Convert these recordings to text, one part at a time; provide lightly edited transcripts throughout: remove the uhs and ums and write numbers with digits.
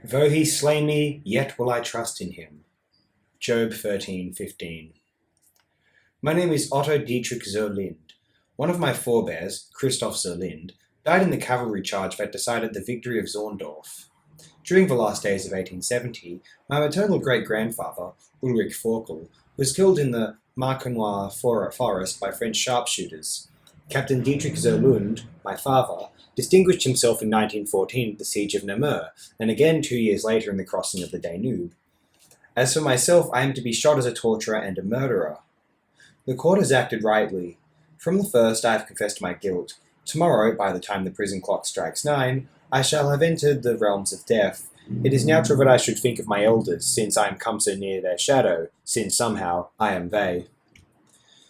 Though he slay me, yet will I trust in him. Job 13:15. My name is Otto Dietrich Zerlind. One of my forebears, Christoph Zerlind, died in the cavalry charge that decided the victory of Zorndorf. During the last days of 1870, my maternal great-grandfather, Ulrich Forkel, was killed in the Marquenois forest by French sharpshooters. Captain Dietrich Zerlund, my father, distinguished himself in 1914 at the siege of Namur, and again 2 years later in the crossing of the Danube. As for myself, I am to be shot as a torturer and a murderer. The court has acted rightly. From the first, I have confessed my guilt. Tomorrow, by the time the prison clock strikes 9, I shall have entered the realms of death. It is natural that I should think of my elders, since I am come so near their shadow, since somehow I am they.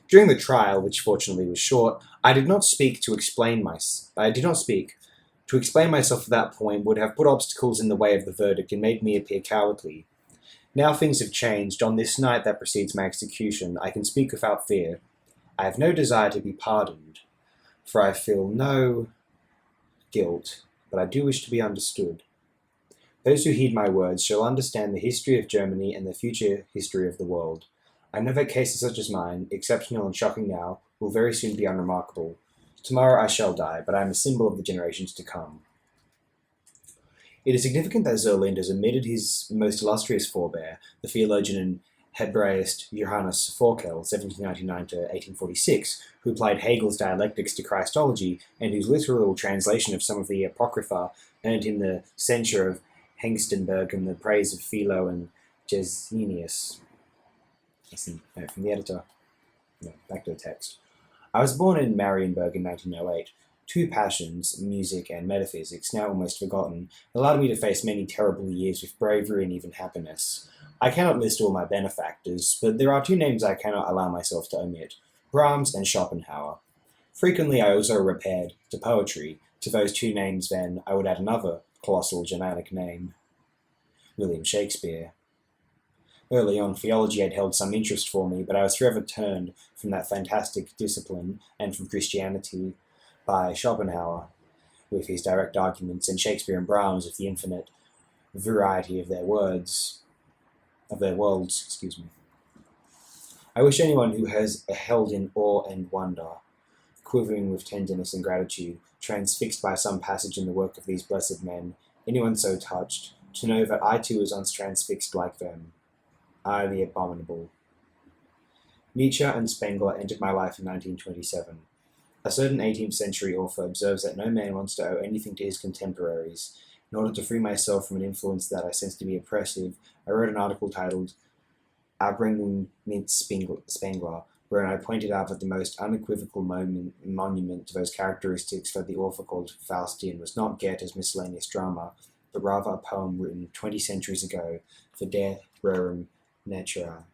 During the trial, which fortunately was short, I did not speak. To explain myself at that point would have put obstacles in the way of the verdict and made me appear cowardly. Now things have changed. On this night that precedes my execution, I can speak without fear. I have no desire to be pardoned, for I feel no guilt, but I do wish to be understood. Those who heed my words shall understand the history of Germany and the future history of the world. I know that cases such as mine, exceptional and shocking now, will very soon be unremarkable. Tomorrow I shall die, but I am a symbol of the generations to come. It is significant that Zerlind has omitted his most illustrious forebear, the theologian and Hebraist Johannes Forkel, 1799 to 1846, who applied Hegel's dialectics to Christology, and whose literal translation of some of the Apocrypha earned him the censure of Hengstenberg and the praise of Philo and Gesenius. That's a note from the editor. No, back to the text. I was born in Marienburg in 1908. Two passions, music and metaphysics, now almost forgotten, allowed me to face many terrible years with bravery and even happiness. I cannot list all my benefactors, but there are two names I cannot allow myself to omit: Brahms and Schopenhauer. Frequently I also repaired to poetry. To those two names, then, I would add another colossal Germanic name: William Shakespeare. Early on, theology had held some interest for me, but I was forever turned from that fantastic discipline and from Christianity by Schopenhauer, with his direct arguments, and Shakespeare and Brahms with the infinite variety of their worlds. I wish anyone who has held in awe and wonder, quivering with tenderness and gratitude, transfixed by some passage in the work of these blessed men, anyone so touched, to know that I too was once transfixed like them. I, the abominable. Nietzsche and Spengler entered my life in 1927. A certain 18th century author observes that no man wants to owe anything to his contemporaries. In order to free myself from an influence that I sense to be oppressive, I wrote an article titled Abbringung mit Spengler, wherein I pointed out that the most unequivocal monument to those characteristics that the author called Faustian was not Goethe's miscellaneous drama, but rather a poem written 20 centuries ago for Der Rerum Natura.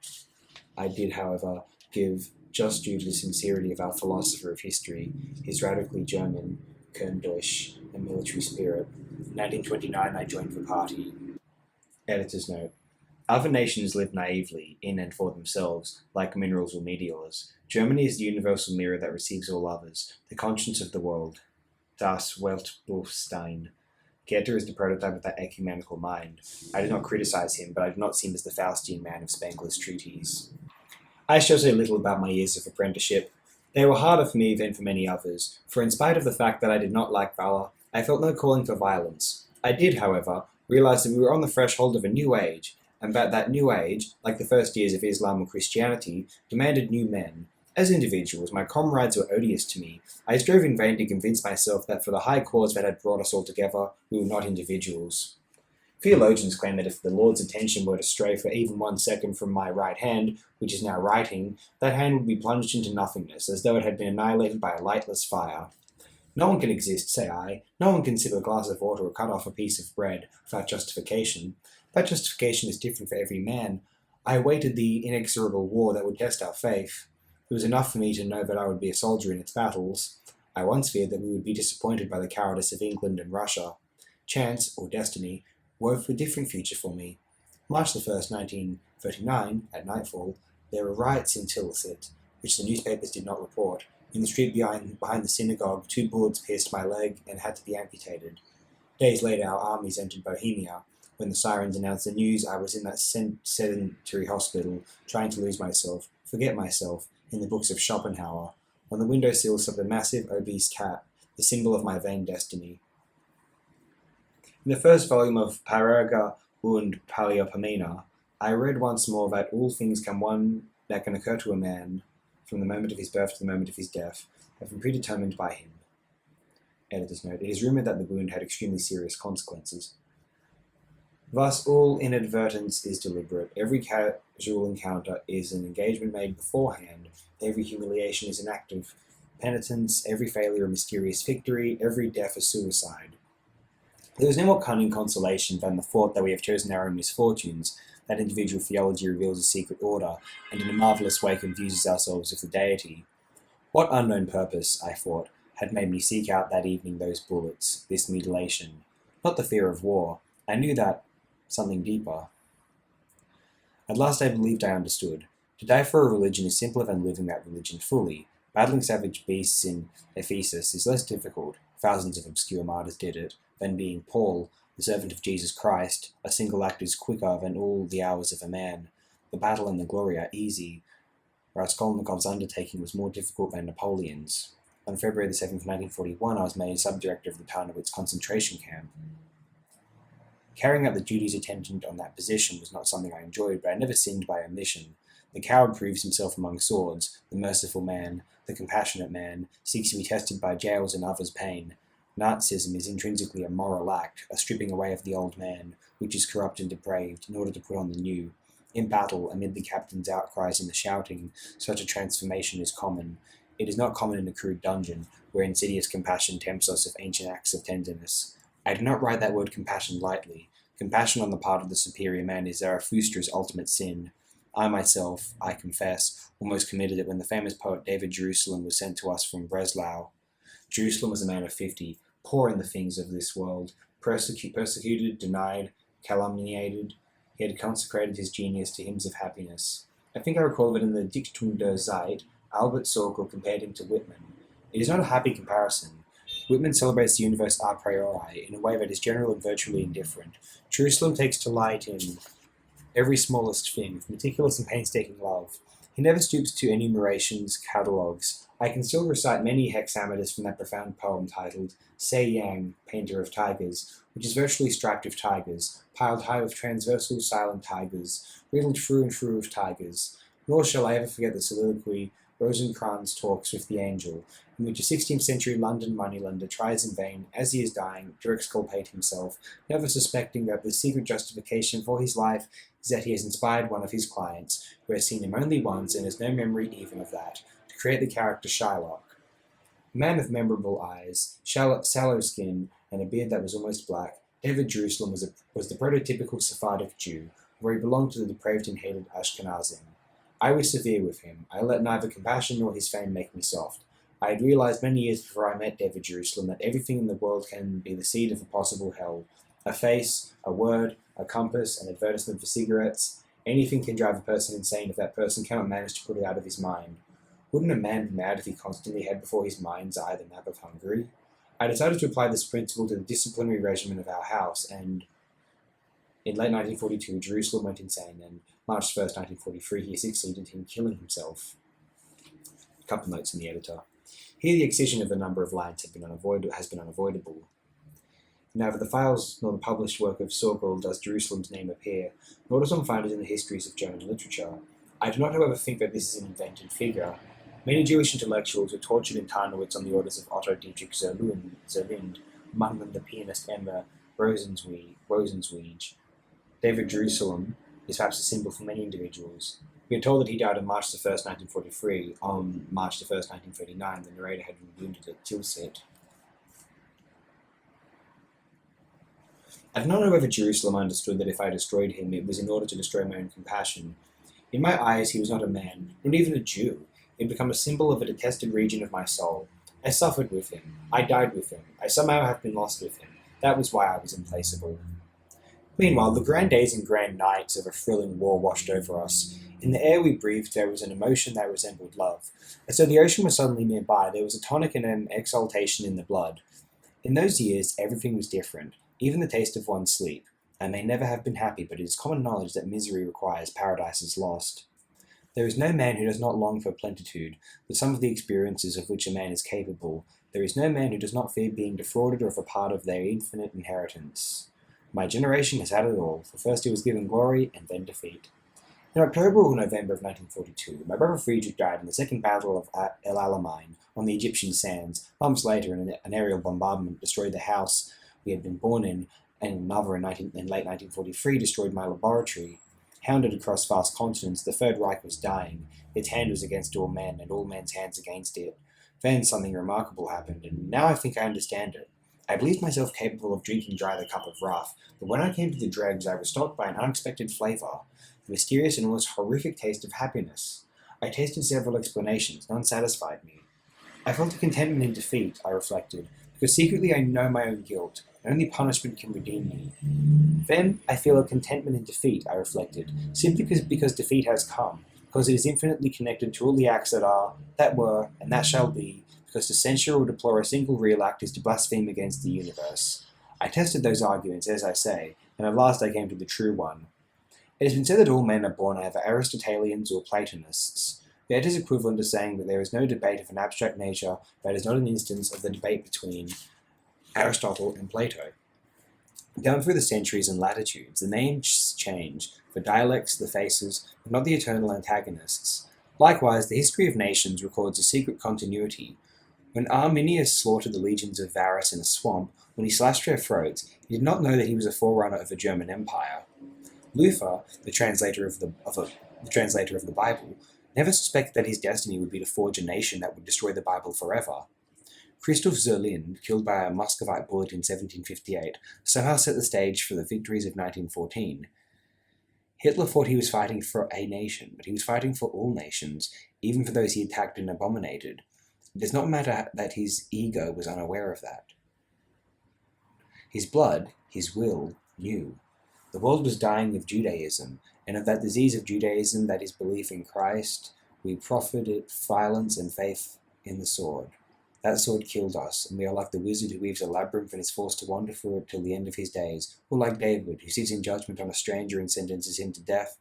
I did, however, give just due to the sincerity of our philosopher of history, his radically German, Kerndeutsch, and military spirit. In 1929 I joined the party. Editor's note. Other nations live naively, in and for themselves, like minerals or meteors. Germany is the universal mirror that receives all others, the conscience of the world. Das Weltbewusstsein. Goethe is the prototype of that ecumenical mind. I do not criticize him, but I do not seem as the Faustian man of Spengler's treatise. I shall say little about my years of apprenticeship. They were harder for me than for many others, for in spite of the fact that I did not like valor, I felt no calling for violence. I did, however, realize that we were on the threshold of a new age, and that that new age, like the first years of Islam or Christianity, demanded new men. As individuals, my comrades were odious to me. I strove in vain to convince myself that for the high cause that had brought us all together, we were not individuals. Theologians claim that if the Lord's attention were to stray for even 1 second from my right hand, which is now writing, that hand would be plunged into nothingness, as though it had been annihilated by a lightless fire. No one can exist, say I, no one can sip a glass of water or cut off a piece of bread without justification. That justification is different for every man. I awaited the inexorable war that would test our faith. It was enough for me to know that I would be a soldier in its battles. I once feared that we would be disappointed by the cowardice of England and Russia. Chance, or destiny, wove a different future for me. March the 1st, 1939, at nightfall, there were riots in Tilsit, which the newspapers did not report. In the street behind the synagogue, 2 bullets pierced my leg and had to be amputated. Days later, our armies entered Bohemia. When the sirens announced the news, I was in that sedentary hospital, trying to lose myself, forget myself, in the books of Schopenhauer. On the windowsill slept a massive, obese cat, the symbol of my vain destiny. In the first volume of Parerga und Paleopomena, I read once more that all things that can occur to a man, from the moment of his birth to the moment of his death, have been predetermined by him. Editor's note: it is rumoured that the wound had extremely serious consequences. Thus, all inadvertence is deliberate. Every casual encounter is an engagement made beforehand. Every humiliation is an act of penitence. Every failure a mysterious victory. Every death a suicide. There is no more cunning consolation than the thought that we have chosen our own misfortunes, that individual theology reveals a secret order, and in a marvellous way confuses ourselves with the deity. What unknown purpose, I thought, had made me seek out that evening those bullets, this mutilation? Not the fear of war. I knew that something deeper. At last I believed I understood. To die for a religion is simpler than living that religion fully. Battling savage beasts in Ephesus is less difficult. Thousands of obscure martyrs did it, than being Paul, the servant of Jesus Christ. A single act is quicker than all the hours of a man. The battle and the glory are easy. Raskolnikov's undertaking was more difficult than Napoleon's. On February 7, 1941, I was made sub-director of the Tarnowitz concentration camp. Carrying out the duties attendant on that position was not something I enjoyed, but I never sinned by omission. The coward proves himself among swords. The merciful man, the compassionate man, seeks to be tested by jails and others' pain. Nazism is intrinsically a moral act, a stripping away of the old man, which is corrupt and depraved, in order to put on the new. In battle, amid the captain's outcries and the shouting, such a transformation is common. It is not common in a crude dungeon, where insidious compassion tempts us with ancient acts of tenderness. I do not write that word compassion lightly. Compassion on the part of the superior man is Zarathustra's ultimate sin. I myself, I confess, almost committed it when the famous poet David Jerusalem was sent to us from Breslau. Jerusalem was a man of 50, poor in the things of this world, persecuted, denied, calumniated. He had consecrated his genius to hymns of happiness. I think I recall that in the Dichtung der Zeit, Albert Sorkel compared him to Whitman. It is not a happy comparison. Whitman celebrates the universe a priori, in a way that is general and virtually indifferent. Jerusalem takes delight in every smallest thing, with meticulous and painstaking love. He never stoops to enumerations, catalogues. I can still recite many hexameters from that profound poem titled Sei Yang, Painter of Tigers, which is virtually striped with tigers, piled high with transversal silent tigers, riddled through and through with tigers. Nor shall I ever forget the soliloquy Rosencrantz talks with the angel, in which a 16th century London moneylender tries in vain, as he is dying, to exculpate himself, never suspecting that the secret justification for his life is that he has inspired one of his clients, who has seen him only once and has no memory even of that, to create the character Shylock. A man with memorable eyes, sallow skin, and a beard that was almost black, David Jerusalem was the prototypical Sephardic Jew, where he belonged to the depraved and hated Ashkenazim. I was severe with him. I let neither compassion nor his fame make me soft. I had realized many years before I met David Jerusalem that everything in the world can be the seed of a possible hell. A face, a word, a compass, an advertisement for cigarettes. Anything can drive a person insane if that person cannot manage to put it out of his mind. Wouldn't a man be mad if he constantly had before his mind's eye the map of Hungary? I decided to apply this principle to the disciplinary regimen of our house, and in late 1942, Jerusalem went insane, and March 1st, 1943, he succeeded in killing himself. A couple notes from the editor. Here the excision of a number of lines has been unavoidable. Neither the files nor the published work of Sorkel does Jerusalem's name appear, nor does one find it in the histories of German literature. I do not, however, think that this is an invented figure. Many Jewish intellectuals were tortured in Tarnowitz on the orders of Otto Dietrich Zerlind, among them the pianist Emma Rosenzweig. David Jerusalem is perhaps a symbol for many individuals. We are told that he died on March 1st, 1943. On March 1st, 1939, the narrator had been wounded at Tilsit. I do not know whether Jerusalem understood that if I destroyed him, it was in order to destroy my own compassion. In my eyes, he was not a man, not even a Jew. He had become a symbol of a detested region of my soul. I suffered with him. I died with him. I somehow have been lost with him. That was why I was implaceable. Meanwhile, the grand days and grand nights of a thrilling war washed over us. In the air we breathed, there was an emotion that resembled love. As though the ocean was suddenly nearby, there was a tonic and an exaltation in the blood. In those years, everything was different, even the taste of one's sleep. I may never have been happy, but it is common knowledge that misery requires paradise is lost. There is no man who does not long for plenitude, the sum of the experiences of which a man is capable. There is no man who does not fear being defrauded of a part of their infinite inheritance. My generation has had it all, for first it was given glory and then defeat. In October or November of 1942, my brother Friedrich died in the Second Battle of El Alamein on the Egyptian sands. Months later, an aerial bombardment destroyed the house we had been born in, and another in late 1943 destroyed my laboratory. Hounded across vast continents, the Third Reich was dying. Its hand was against all men, and all men's hands against it. Then something remarkable happened, and now I think I understand it. I believed myself capable of drinking dry the cup of wrath, but when I came to the dregs, I was stopped by an unexpected flavor, the mysterious and almost horrific taste of happiness. I tasted several explanations, none satisfied me. I felt a contentment in defeat, I reflected, because secretly I know my own guilt, and only punishment can redeem me. Then I feel a contentment in defeat, I reflected, simply because defeat has come, because it is infinitely connected to all the acts that are, that were, and that shall be, because to censure or deplore a single real act is to blaspheme against the universe. I tested those arguments, as I say, and at last I came to the true one. It has been said that all men are born either Aristotelians or Platonists. That is equivalent to saying that there is no debate of an abstract nature that is not an instance of the debate between Aristotle and Plato. Down through the centuries and latitudes, the names change, the dialects, the faces, but not the eternal antagonists. Likewise, the history of nations records a secret continuity. When Arminius slaughtered the legions of Varus in a swamp, when he slashed their throats, he did not know that he was a forerunner of the German Empire. Luther, the translator of the Bible, never suspected that his destiny would be to forge a nation that would destroy the Bible forever. Christoph Zerlin, killed by a Muscovite bullet in 1758, somehow set the stage for the victories of 1914. Hitler thought he was fighting for a nation, but he was fighting for all nations, even for those he attacked and abominated. It does not matter that his ego was unaware of that. His blood, his will, knew. The world was dying of Judaism, and of that disease of Judaism that is belief in Christ, we profited violence and faith in the sword. That sword killed us, and we are like the wizard who weaves a labyrinth and is forced to wander through it till the end of his days, or like David, who sits in judgment on a stranger and sentences him to death,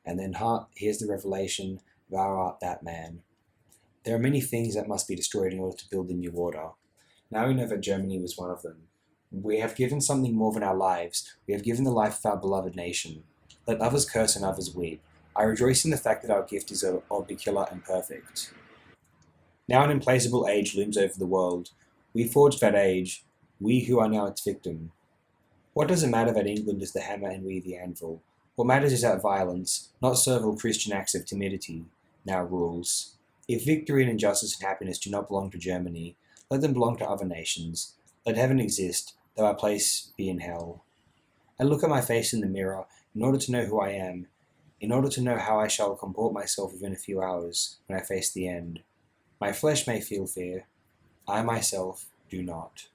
and then hears the revelation, "Thou art that man." There are many things that must be destroyed in order to build a new order. Now we know that Germany was one of them. We have given something more than our lives. We have given the life of our beloved nation. Let others curse and others weep. I rejoice in the fact that our gift is orbicular and perfect. Now an implacable age looms over the world. We forged that age, we who are now its victim. What does it matter that England is the hammer and we the anvil? What matters is that violence, not servile Christian acts of timidity, now rules. If victory and injustice and happiness do not belong to Germany, let them belong to other nations. Let heaven exist, though our place be in hell. I look at my face in the mirror in order to know who I am, in order to know how I shall comport myself within a few hours when I face the end. My flesh may feel fear, I myself do not.